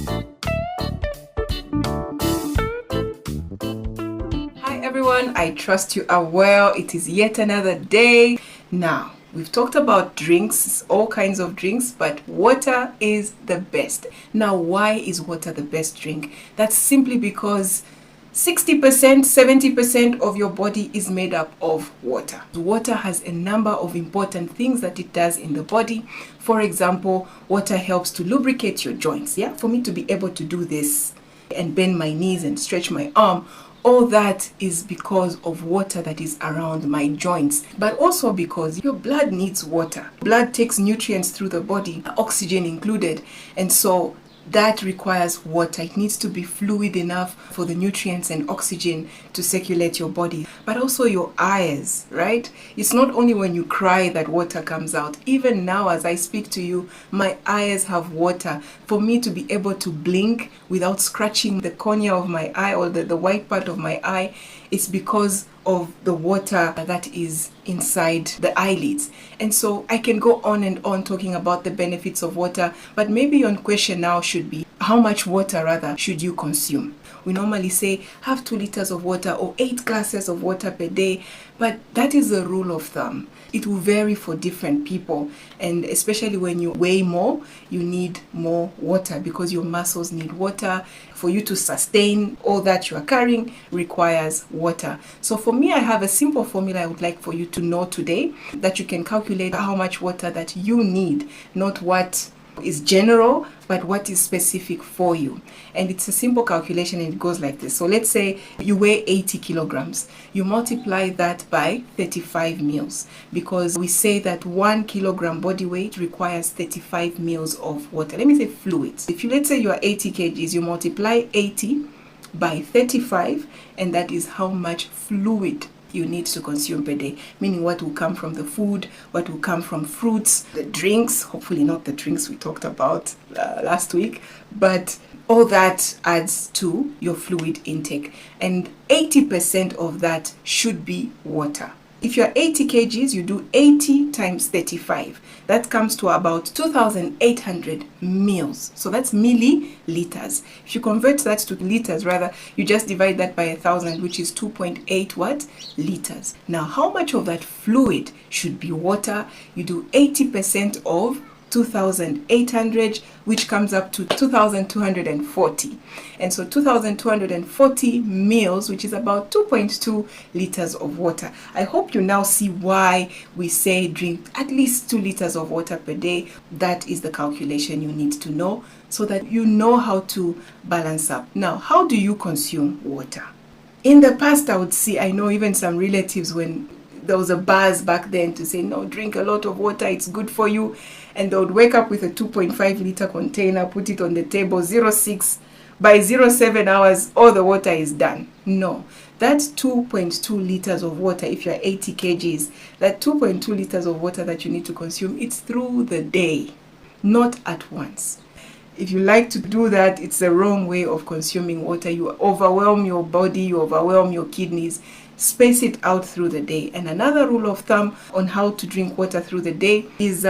Hi everyone, I trust you are well. It is yet another day. Now, we've talked about drinks, all kinds of drinks, but water is the best. Now, why is water the best drink? That's simply because 60%, 70% of your body is made up of water. Water has a number of important things that it does in the body. For example, water helps to lubricate your joints. Yeah, for me to be able to do this and bend my knees and stretch my arm, all that is because of water that is around my joints, but also because your blood needs water. Blood takes nutrients through the body, oxygen included, and so that requires water. It needs to be fluid enough for the nutrients and oxygen to circulate your body, but also your eyes, right? It's not only when you cry that water comes out. Even now, as I speak to you, my eyes have water. For me to be able to blink without scratching the cornea of my eye or the white part of my eye, it's because of the water that is inside the eyelids. And so I can go on and on talking about the benefits of water, but maybe your question now should be, how much water rather should you consume? We normally say have 2 liters of water or 8 glasses of water per day, but that is a rule of thumb. It will vary for different people, and especially when you weigh more, you need more water because your muscles need water. For you to sustain all that you are carrying requires water. So for me, I have a simple formula I would like for you to know today, that you can calculate how much water that you need, not what is general, but what is specific for you. And it's a simple calculation, and it goes like this. So let's say you weigh 80 kilograms. You multiply that by 35 meals, because we say that 1 kilogram body weight requires 35 meals of water. Let me say fluids. If you, let's say you are 80 kgs, you multiply 80 by 35, and that is how much fluid you need to consume per day, meaning what will come from the food, what will come from fruits, the drinks, hopefully not the drinks we talked about last week, but all that adds to your fluid intake, and 80% of that should be water. If you're 80 kgs, you do 80 times 35. That comes to about 2,800 mils. So that's milliliters. If you convert that to liters, rather, you just divide that by 1,000, which is 2.8 what? Liters. Now, how much of that fluid should be water? You do 80% of 2,800, which comes up to 2,240. And so 2,240 mils, which is about 2.2 liters of water. I hope you now see why we say drink at least 2 liters of water per day. That is the calculation you need to know so that you know how to balance up. Now, how do you consume water? In the past, I know even some relatives, when there was a buzz back then to say, no, drink a lot of water, it's good for you. And they would wake up with a 2.5 liter container, put it on the table, 06, by 07 hours, all the water is done. No, that's 2.2 liters of water. If you're 80 kgs, that 2.2 liters of water that you need to consume, it's through the day, not at once. If you like to do that, it's the wrong way of consuming water. You overwhelm your body, you overwhelm your kidneys. Space it out through the day. And another rule of thumb on how to drink water through the day is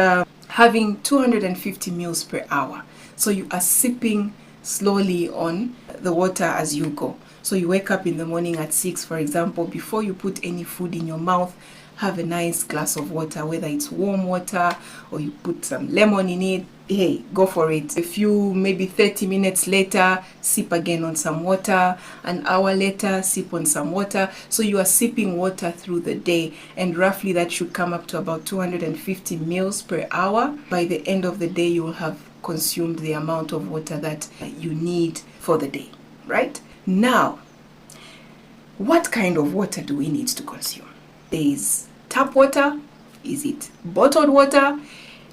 having 250 mils per hour. So you are sipping slowly on the water as you go. So you wake up in the morning at 6, for example, before you put any food in your mouth, have a nice glass of water, whether it's warm water or you put some lemon in it. Hey, go for it. A few, maybe 30 minutes later, sip again on some water. An hour later, sip on some water. So you are sipping water through the day, and roughly that should come up to about 250 mils per hour. By the end of the day, you will have consumed the amount of water that you need for the day, right? Now, what kind of water do we need to consume? There is tap water. Is it bottled water?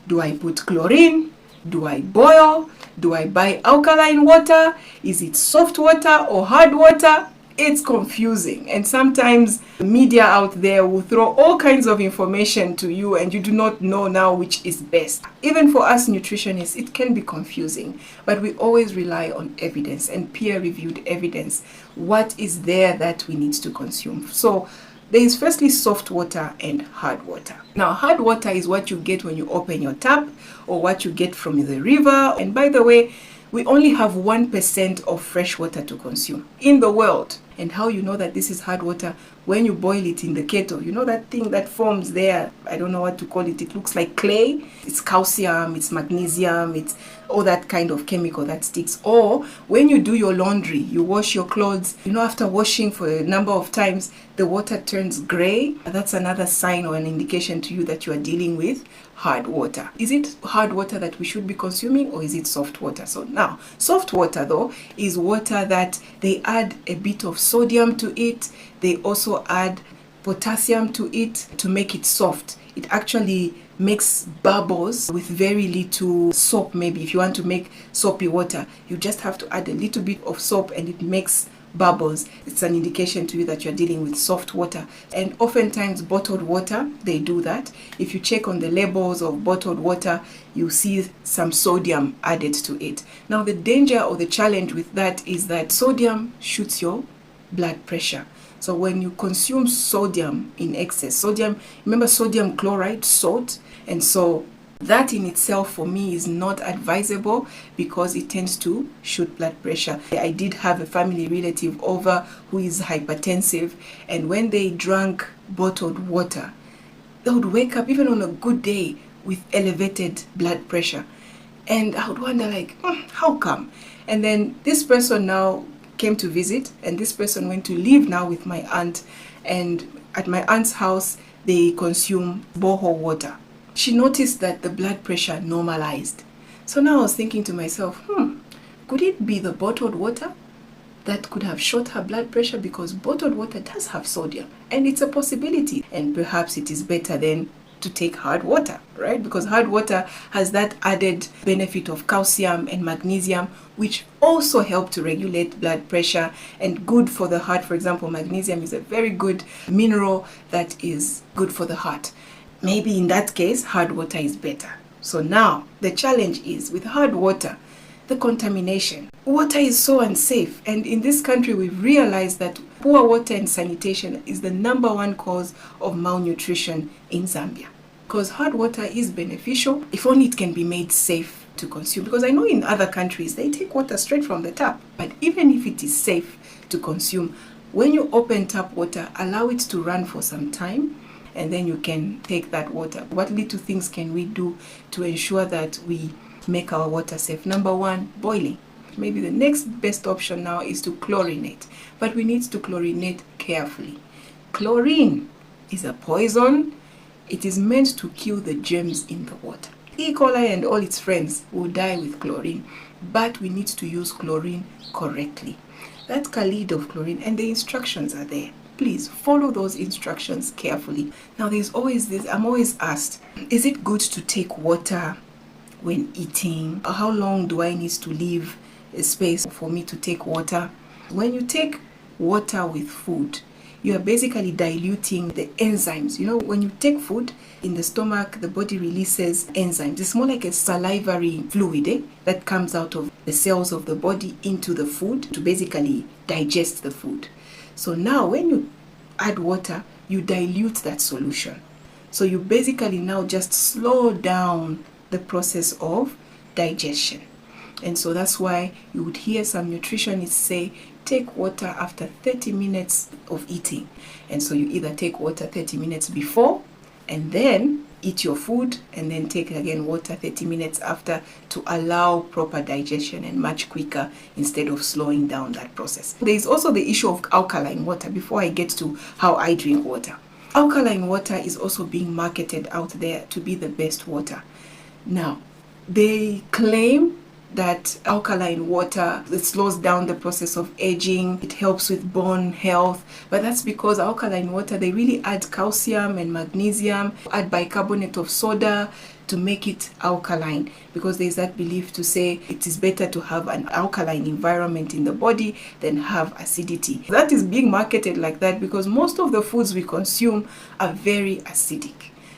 Do I put chlorine? Do I boil? Do I buy alkaline water? Is it soft water or hard water? It's confusing, and sometimes the media out there will throw all kinds of information to you and you do not know now which is best. Even for us nutritionists, it can be confusing, but we always rely on evidence and peer-reviewed evidence. What is there that we need to consume? So there is firstly soft water and hard water. Now, hard water is what you get when you open your tap or what you get from the river. And by the way, we only have 1% of fresh water to consume in the world. And how you know that this is hard water? When you boil it in the kettle, you know that thing that forms there, I don't know what to call it, it looks like clay. It's calcium, it's magnesium, it's all that kind of chemical that sticks. Or when you do your laundry, you wash your clothes, after washing for a number of times, the water turns gray. That's another sign or an indication to you that you are dealing with hard water. Is it hard water that we should be consuming, or is it soft water? So now, soft water though is water that they add a bit of sodium to it. They also add potassium to it to make it soft. It actually makes bubbles with very little soap. Maybe if you want to make soapy water, you just have to add a little bit of soap and it makes bubbles. It's an indication to you that you're dealing with soft water. And oftentimes bottled water, they do that. If you check on the labels of bottled water, you see some sodium added to it. Now the danger or the challenge with that is that sodium shoots your blood pressure. So when you consume sodium in excess, remember sodium chloride, salt, and so that in itself for me is not advisable because it tends to shoot blood pressure. I did have a family relative over who is hypertensive, and when they drank bottled water, they would wake up even on a good day with elevated blood pressure. And I would wonder how come? And then this person now came to visit, and this person went to live now with my aunt, and at my aunt's house they consume borehole water. She noticed that the blood pressure normalized. So now I was thinking to myself, could it be the bottled water that could have shot her blood pressure? Because bottled water does have sodium, and it's a possibility. And perhaps it is better then to take hard water, right? Because hard water has that added benefit of calcium and magnesium, which also help to regulate blood pressure and good for the heart. For example, magnesium is a very good mineral that is good for the heart. Maybe in that case, hard water is better. So now the challenge is with hard water, the contamination. Water is so unsafe. And in this country, we've realized that poor water and sanitation is the number one cause of malnutrition in Zambia. Because hard water is beneficial, if only it can be made safe to consume. Because I know in other countries, they take water straight from the tap. But even if it is safe to consume, when you open tap water, allow it to run for some time, and then you can take that water. What little things can we do to ensure that we make our water safe? Number one, boiling. Maybe the next best option now is to chlorinate, but we need to chlorinate carefully. Chlorine is a poison. It is meant to kill the germs in the water. E. coli and all its friends will die with chlorine, but we need to use chlorine correctly. That's Khalid of chlorine, and the instructions are there. Please follow those instructions carefully. Now there's always this, I'm always asked, is it good to take water when eating? Or how long do I need to leave a space for me to take water? When you take water with food, you are basically diluting the enzymes. When you take food in the stomach, the body releases enzymes. It's more like a salivary fluid that comes out of the cells of the body into the food to basically digest the food. So now when you add water, you dilute that solution. So you basically now just slow down the process of digestion. And so that's why you would hear some nutritionists say, take water after 30 minutes of eating. And so you either take water 30 minutes before and then eat your food, and then take again water 30 minutes after to allow proper digestion and much quicker instead of slowing down that process. There is also the issue of alkaline water before I get to how I drink water. Alkaline water is also being marketed out there to be the best water. Now, they claim that alkaline water, it slows down the process of aging, it helps with bone health, but that's because alkaline water, they really add calcium and magnesium, add bicarbonate of soda to make it alkaline, because there's that belief to say it is better to have an alkaline environment in the body than have acidity. That is being marketed like that because most of the foods we consume are very acidic.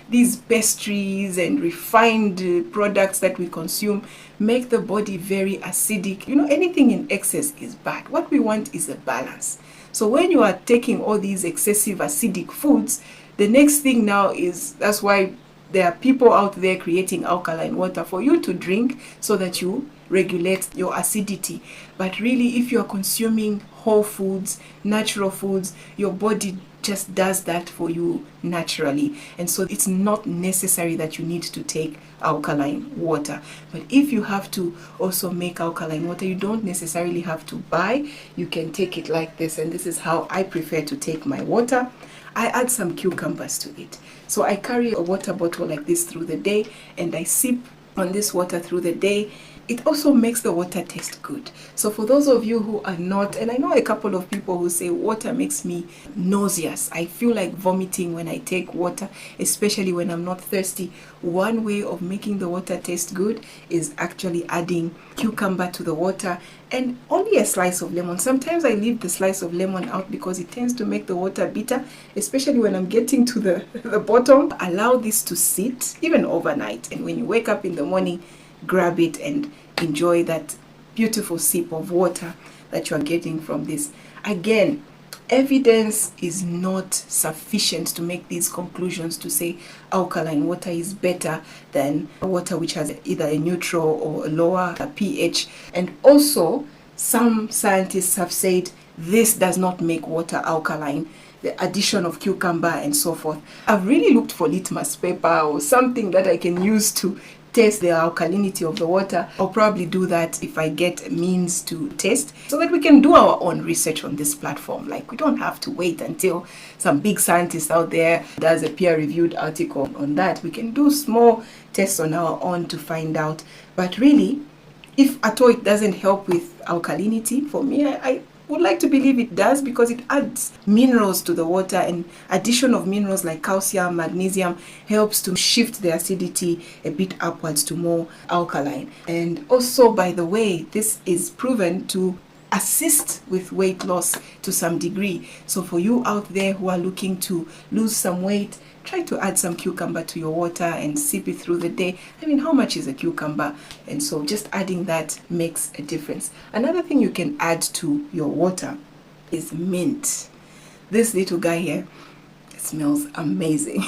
These pastries and refined products that we consume make the body very acidic. Anything in excess is bad. What we want is a balance. So when you are taking all these excessive acidic foods, the next thing now is, that's why there are people out there creating alkaline water for you to drink so that you regulate your acidity. But really, if you are consuming whole foods, natural foods, your body just does that for you naturally. And so it's not necessary that you need to take alkaline water. But if you have to also make alkaline water, you don't necessarily have to buy. You can take it like this, and this is how I prefer to take my water. I add some cucumbers to it. So I carry a water bottle like this through the day, and I sip on this water through the day. It also makes the water taste good. So for those of you who are not, and I know a couple of people who say water makes me nauseous, I feel like vomiting when I take water, especially when I'm not thirsty. One way of making the water taste good is actually adding cucumber to the water and only a slice of lemon. Sometimes I leave the slice of lemon out because it tends to make the water bitter, especially when I'm getting to the bottom. Allow this to sit even overnight, and when you wake up in the morning, grab it and enjoy that beautiful sip of water that you are getting from this. Again, evidence is not sufficient to make these conclusions to say alkaline water is better than water which has either a neutral or a lower pH. And also, some scientists have said this does not make water alkaline, the addition of cucumber and so forth. I've really looked for litmus paper or something that I can use to test the alkalinity of the water. I'll probably do that if I get a means to test, so that we can do our own research on this platform. Like, we don't have to wait until some big scientist out there does a peer-reviewed article on that. We can do small tests on our own to find out. But really, if at all it doesn't help with alkalinity, for me, I would like to believe it does, because it adds minerals to the water, and addition of minerals like calcium, magnesium helps to shift the acidity a bit upwards to more alkaline. And also, by the way, this is proven to assist with weight loss to some degree. So for you out there who are looking to lose some weight, try to add some cucumber to your water and sip it through the day. I mean, how much is a cucumber? And so just adding that makes a difference. Another thing you can add to your water is mint. This little guy here, it smells amazing.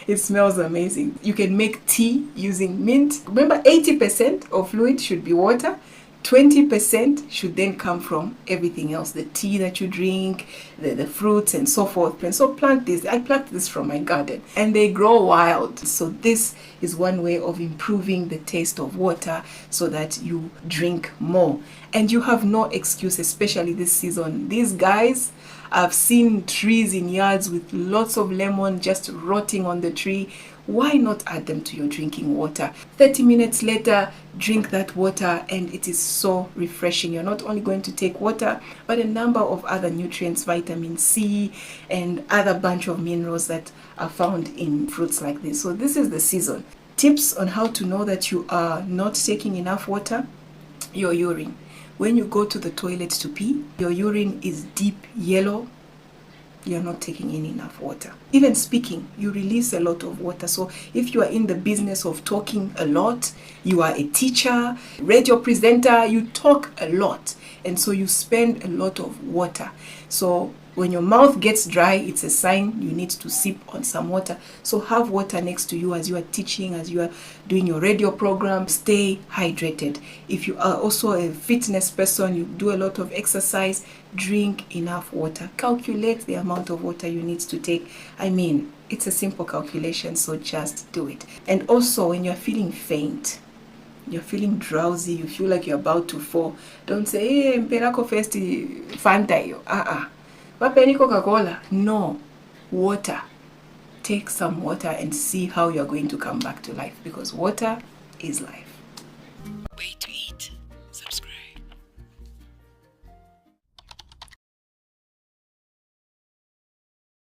It smells amazing. You can make tea using mint. Remember, 80% of fluid should be water. 20% should then come from everything else, the tea that you drink, the fruits and so forth. And so plant this. I plucked this from my garden and they grow wild. So this is one way of improving the taste of water so that you drink more. And you have no excuse, especially this season. These guys, I've seen trees in yards with lots of lemon just rotting on the tree. Why not add them to your drinking water? 30 minutes later, drink that water, and it is so refreshing. You're not only going to take water, but a number of other nutrients, vitamin C and other bunch of minerals that are found in fruits like this. So this is the season. Tips on how to know that you are not taking enough water: your urine. When you go to the toilet to pee, your urine is deep yellow, you're not taking in enough water. Even speaking, you release a lot of water. So if you are in the business of talking a lot, you are a teacher, radio presenter, you talk a lot, and so you spend a lot of water. So when your mouth gets dry, it's a sign you need to sip on some water. So have water next to you as you are teaching, as you are doing your radio program. Stay hydrated. If you are also a fitness person, you do a lot of exercise, drink enough water. Calculate the amount of water you need to take. I mean, it's a simple calculation, so just do it. And also, when you're feeling faint, you're feeling drowsy, you feel like you're about to fall, don't say, hey, Mperako Festi Fanta yo. Wapeni Coca-Cola. No. Water. Take some water and see how you're going to come back to life, because water is life. Way to eat.